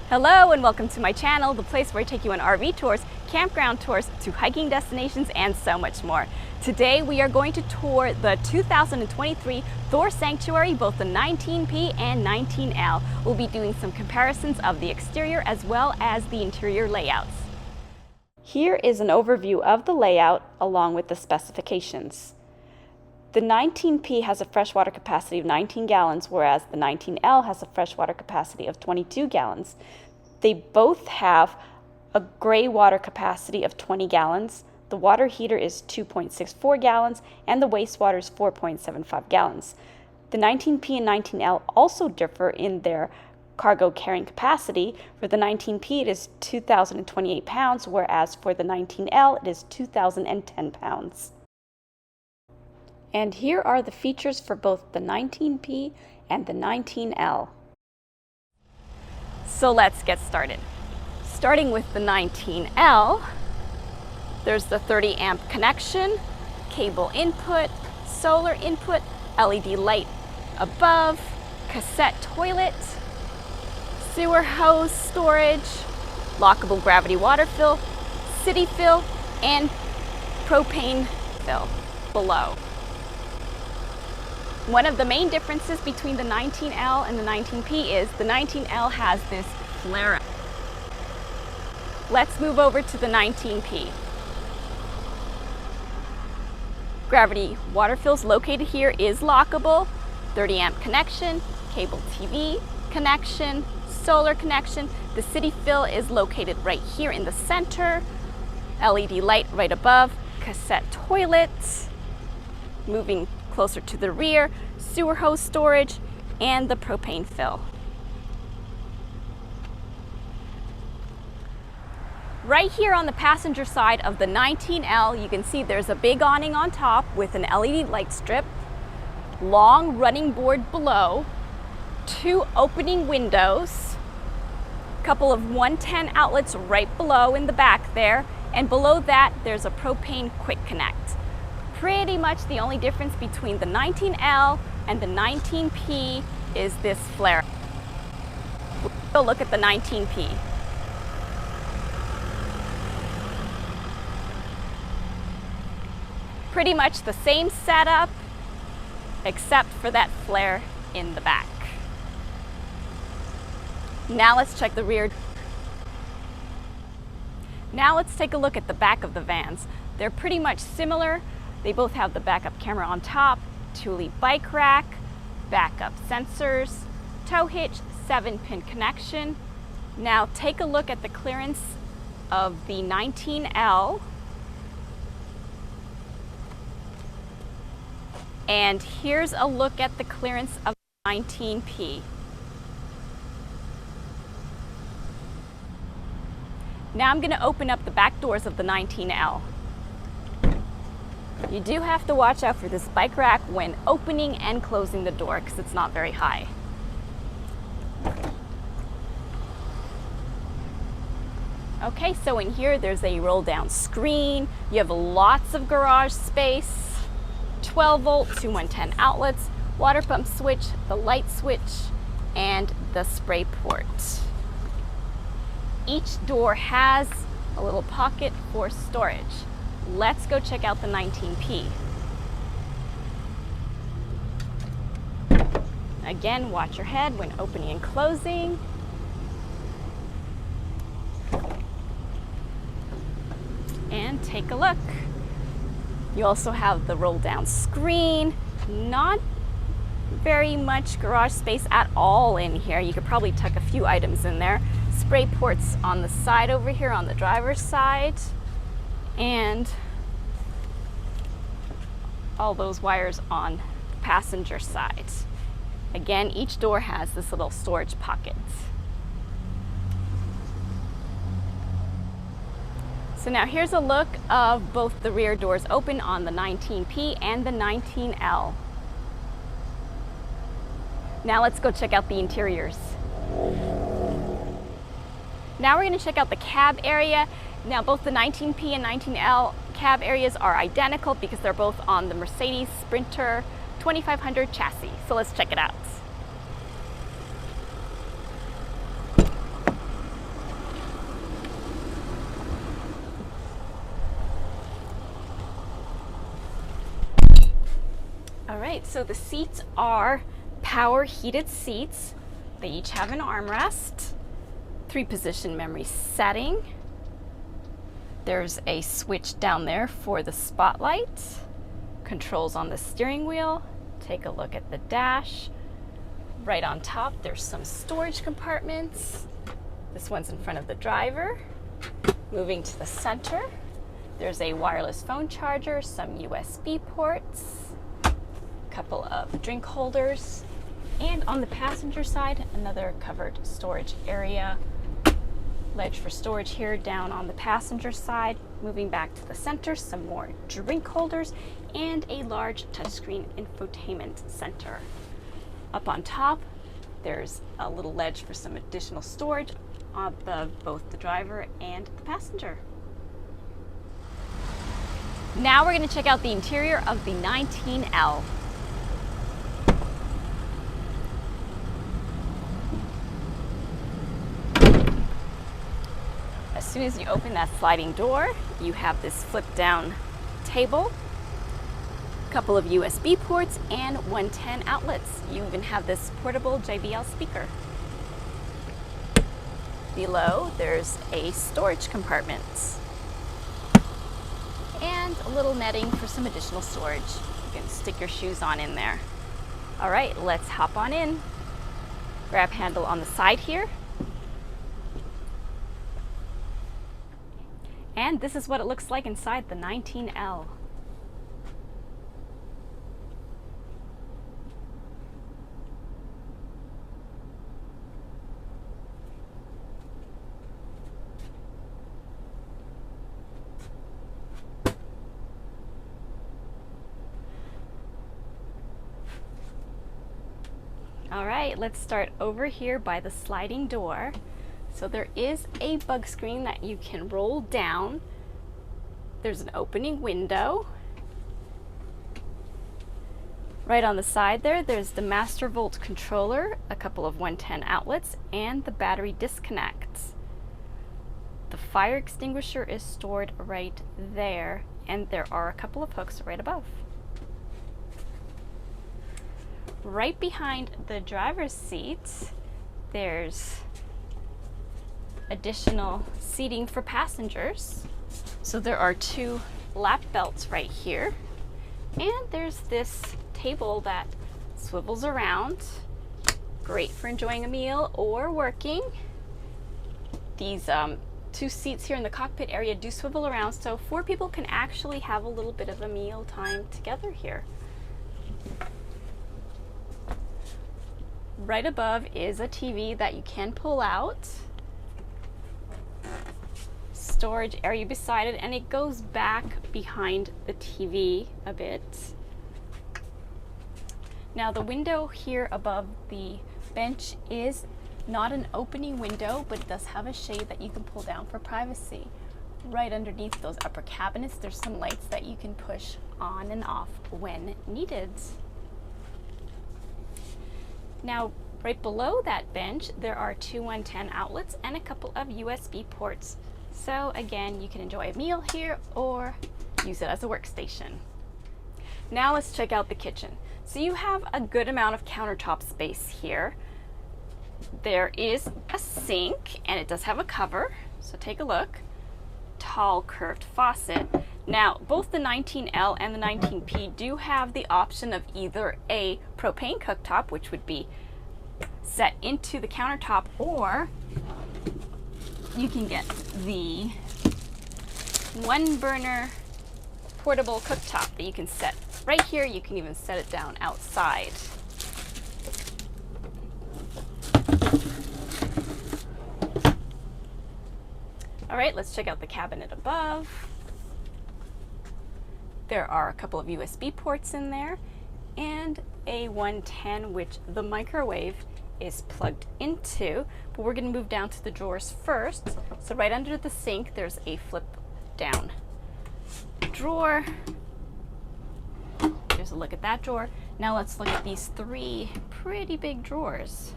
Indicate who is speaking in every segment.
Speaker 1: Hello and welcome to my channel, the place where I take you on RV tours, campground tours, to hiking destinations, and so much more. Today we are going to tour the 2023 Thor Sanctuary, both the 19P and 19L. We'll be doing some comparisons of the exterior as well as the interior layouts. Here is an overview of the layout along with the specifications. The 19P has a freshwater capacity of 19 gallons, whereas the 19L has a freshwater capacity of 22 gallons. They both have a gray water capacity of 20 gallons. The water heater is 2.64 gallons, and the wastewater is 4.75 gallons. The 19P and 19L also differ in their cargo carrying capacity. For the 19P, it is 2,028 pounds, whereas for the 19L, it is 2,010 pounds. And here are the features for both the 19P and the 19L. So let's get started. Starting with the 19L, there's the 30 amp connection, cable input, solar input, LED light above, cassette toilet, sewer hose storage, lockable gravity water fill, city fill, and propane fill below. One of the main differences between the 19L and the 19P is the 19L has this flare-up. Let's move over to the 19P. Gravity water fills located here is lockable, 30 amp connection, cable TV connection, solar connection. The city fill is located right here in the center, LED light right above, cassette toilet, moving closer to the rear, sewer hose storage, and the propane fill. Right here on the passenger side of the 19L, you can see there's a big awning on top with an LED light strip, long running board below, 2 opening windows, a couple of 110 outlets right below in the back there, and below that there's a propane quick connect. Pretty much the only difference between the 19L and the 19P is this flare. We'll look at the 19P. Pretty much the same setup, except for that flare in the back. Now let's check the rear. Now let's take a look at the back of the vans. They're pretty much similar. They both have the backup camera on top, Thule bike rack, backup sensors, tow hitch, 7-pin connection. Now take a look at the clearance of the 19L. And here's a look at the clearance of the 19P. Now I'm going to open up the back doors of the 19L. You do have to watch out for this bike rack when opening and closing the door because it's not very high. Okay, so in here there's a roll down screen. You have lots of garage space, 12 volt, 2 110 outlets, water pump switch, the light switch, and the spray port. Each door has a little pocket for storage. Let's go check out the 19P. Again, watch your head when opening and closing. And take a look. You also have the roll down screen. Not very much garage space at all in here. You could probably tuck a few items in there. Spray ports on the side over here on the driver's side. And all those wires on the passenger side. Again, each door has this little storage pocket. So now here's a look of both the rear doors open on the 19P and the 19L. Now let's go check out the interiors. Now we're going to check out the cab area. Now both the 19P and 19L cab areas are identical because they're both on the Mercedes Sprinter 2500 chassis. So let's check it out. right, so the seats are power heated seats. They each have an armrest, 3-position memory setting. There's a switch down there for the spotlight, controls on the steering wheel. Take a look at the dash. Right on top, there's some storage compartments. This one's in front of the driver. Moving to the center, there's a wireless phone charger, some USB ports, a couple of drink holders, and on the passenger side, another covered storage area. Ledge for storage here down on the passenger side. Moving back to the center, some more drink holders and a large touchscreen infotainment center. Up on top, there's a little ledge for some additional storage on both the driver and the passenger. Now we're going to check out the interior of the 19L. As soon as you open that sliding door, you have this flip down table, a couple of USB ports, and 110 outlets. You even have this portable JBL speaker. Below, there's a storage compartment and a little netting for some additional storage. You can stick your shoes on in there. All right, let's hop on in. Grab handle on the side here. And this is what it looks like inside the 19L. All right, let's start over here by the sliding door. So there is a bug screen that you can roll down. There's an opening window. Right on the side there's the master volt controller, a couple of 110 outlets, and the battery disconnect. The fire extinguisher is stored right there, and there are a couple of hooks right above. Right behind the driver's seat, there's additional seating for passengers. So there are 2 lap belts right here, and there's this table that swivels around. Great for enjoying a meal or working. These 2 seats here in the cockpit area do swivel around, so 4 people can actually have a little bit of a meal time together here. Right above is a TV that you can pull out. Storage area beside it, and it goes back behind the TV a bit. Now the window here above the bench is not an opening window, but it does have a shade that you can pull down for privacy. Right underneath those upper cabinets, there's some lights that you can push on and off when needed. Now, right below that bench, there are 2 110 outlets and a couple of USB ports. So again, you can enjoy a meal here or use it as a workstation. Now let's check out the kitchen. So you have a good amount of countertop space here. There is a sink, and it does have a cover, so take a look. Tall curved faucet. Now, both the 19L and the 19P do have the option of either a propane cooktop, which would be set into the countertop, or you can get the 1-burner portable cooktop that you can set right here. You can even set it down outside. All right, let's check out the cabinet above. There are a couple of USB ports in there and a 110, which the microwave is plugged into, but we're going to move down to the drawers first. So right under the sink, there's a flip down drawer. There's a look at that drawer. Now let's look at these 3 pretty big drawers.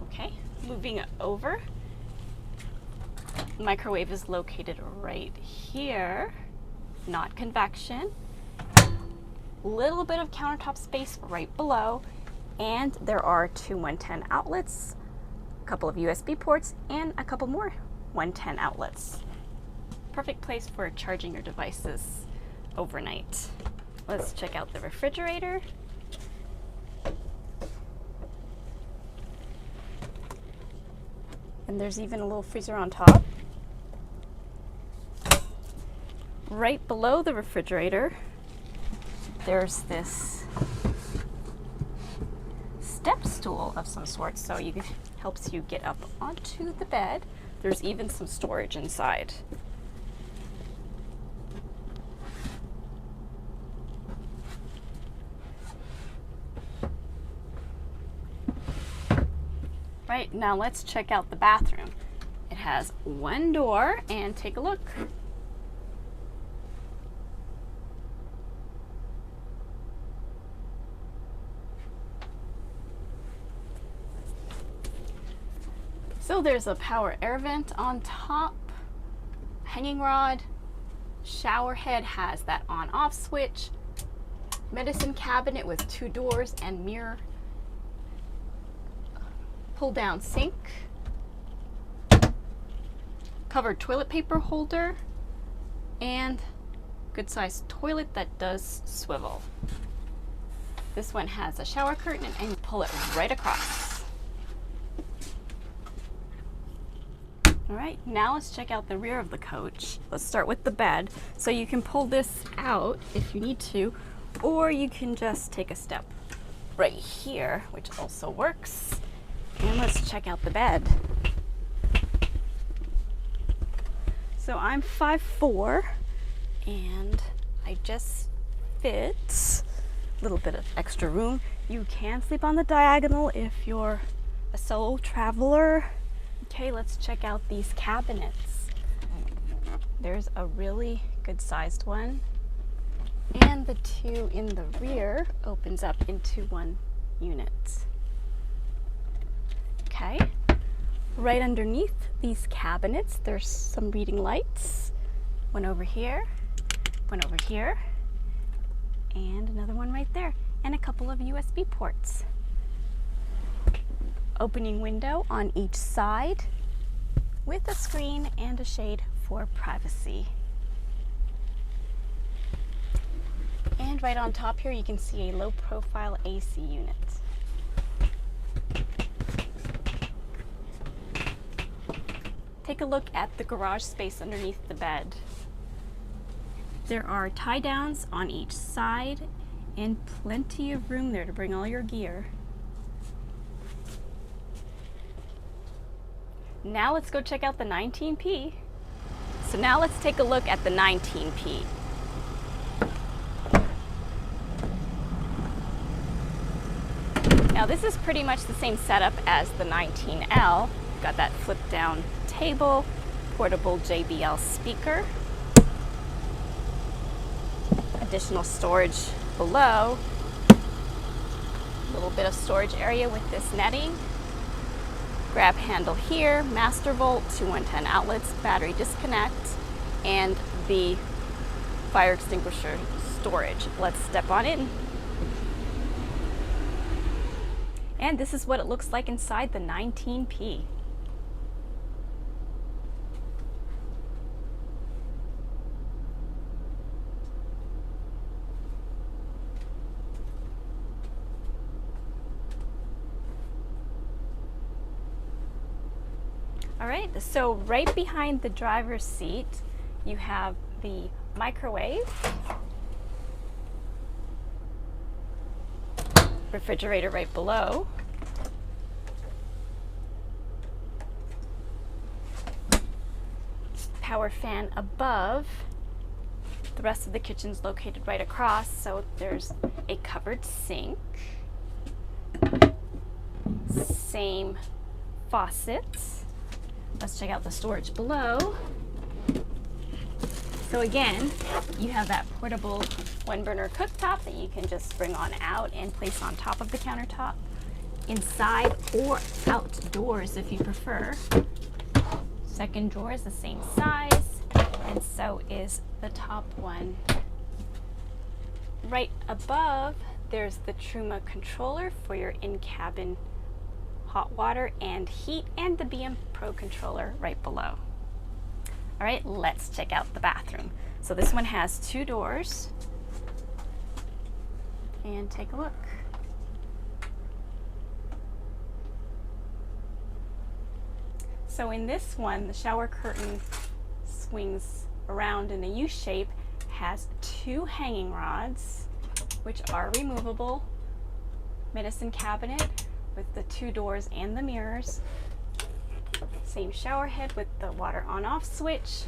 Speaker 1: Okay, moving over. The microwave is located right here, not convection. Little bit of countertop space right below, and there are two 110 outlets, a couple of USB ports, and a couple more 110 outlets. Perfect place for charging your devices overnight. Let's check out the refrigerator. And there's even a little freezer on top. Right below the refrigerator, there's this step stool of some sort, so it helps you get up onto the bed. There's even some storage inside. Right, now let's check out the bathroom. It has one door, and take a look. So there's a power air vent on top, hanging rod, shower head has that on-off switch, medicine cabinet with two doors and mirror, pull-down sink, covered toilet paper holder, and good-sized toilet that does swivel. This one has a shower curtain and you pull it right across. All right, now let's check out the rear of the coach. Let's start with the bed. So you can pull this out if you need to, or you can just take a step right here, which also works. And let's check out the bed. So I'm 5'4", and I just fit a little bit of extra room. You can sleep on the diagonal if you're a solo traveler. Okay, let's check out these cabinets. There's a really good sized one, and the two in the rear opens up into one unit. Okay, right underneath these cabinets, there's some reading lights. One over here, and another one right there, and a couple of USB ports. Opening window on each side with a screen and a shade for privacy. And right on top here, you can see a low profile AC unit. Take a look at the garage space underneath the bed. There are tie downs on each side and plenty of room there to bring all your gear. Now let's go check out the 19P. So now let's take a look at the 19P. Now this is pretty much the same setup as the 19L. Got that flip down table, portable JBL speaker, additional storage below, a little bit of storage area with this netting, grab handle here, master volt, two 110 outlets, battery disconnect, and the fire extinguisher storage. Let's step on in. And this is what it looks like inside the 19P. All right, so right behind the driver's seat, you have the microwave, refrigerator right below, power fan above. The rest of the kitchen's located right across, so there's a covered sink, same faucets. Let's check out the storage below. So again, you have that portable one burner cooktop that you can just bring on out and place on top of the countertop, inside or outdoors if you prefer. Second drawer is the same size, and so is the top one. Right above, there's the Truma controller for your in-cabin hot water and heat, and the BM Pro controller right below. All right, let's check out the bathroom. So this one has 2 doors, and take a look. So in this one, the shower curtain swings around in a U shape, has 2 hanging rods, which are removable, medicine cabinet with the 2 doors and the mirrors, same shower head with the water on-off switch,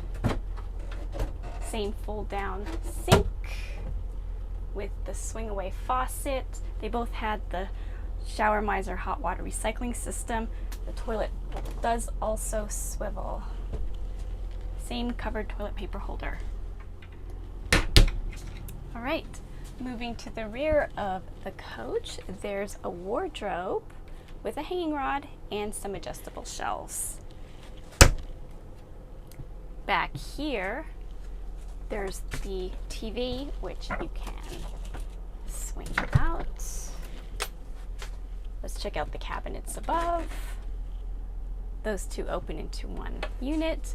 Speaker 1: same fold-down sink with the swing-away faucet. They both had the Shower Miser hot water recycling system. The toilet does also swivel. Same covered toilet paper holder. All right, moving to the rear of the coach, there's a wardrobe with a hanging rod and some adjustable shelves. Back here, there's the TV, which you can swing out. Let's check out the cabinets above. Those 2 open into one unit.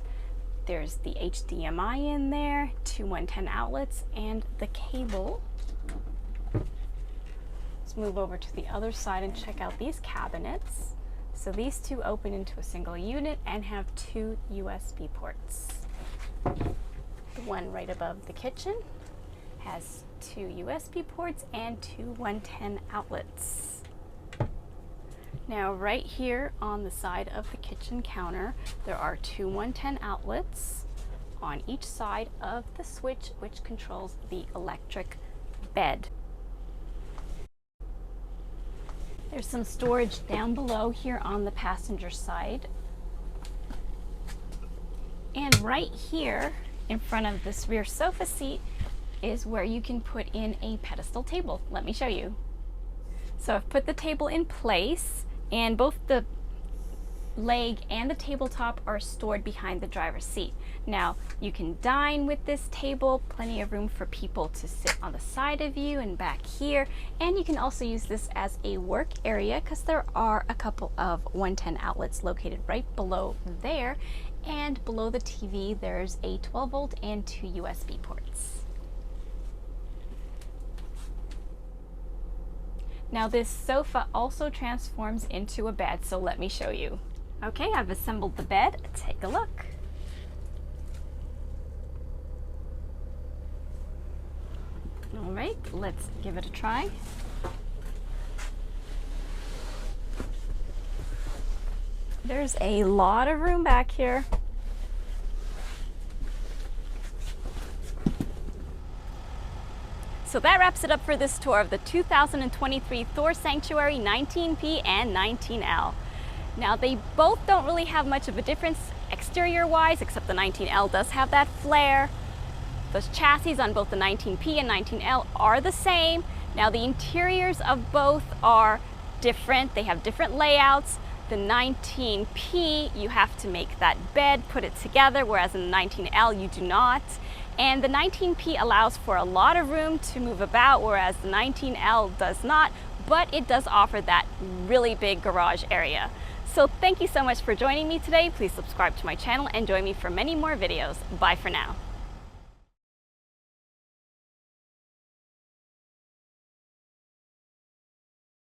Speaker 1: There's the HDMI in there, 2 110 outlets, and the cable. Let's move over to the other side and check out these cabinets. So these 2 open into a single unit and have 2 USB ports. The one right above the kitchen has 2 USB ports and 2 110 outlets. Now right here on the side of the kitchen counter, there are 2 110 outlets on each side of the switch, which controls the electric bed. There's some storage down below here on the passenger side. And right here in front of this rear sofa seat is where you can put in a pedestal table. Let me show you. So I've put the table in place, and both the leg and the tabletop are stored behind the driver's seat. Now, you can dine with this table, plenty of room for people to sit on the side of you and back here, and you can also use this as a work area because there are a couple of 110 outlets located right below there, and below the TV there's a 12 volt and 2 USB ports. Now this sofa also transforms into a bed, so let me show you. Okay, I've assembled the bed. Take a look. All right, let's give it a try. There's a lot of room back here. So that wraps it up for this tour of the 2023 Thor Sanctuary 19P and 19L. Now they both don't really have much of a difference exterior wise, except the 19L does have that flare. The chassis on both the 19P and 19L are the same. Now the interiors of both are different. They have different layouts. The 19P, you have to make that bed, put it together, whereas in the 19L you do not. And the 19P allows for a lot of room to move about, whereas the 19L does not, but it does offer that really big garage area. So thank you so much for joining me today. Please subscribe to my channel and join me for many more videos. Bye for now.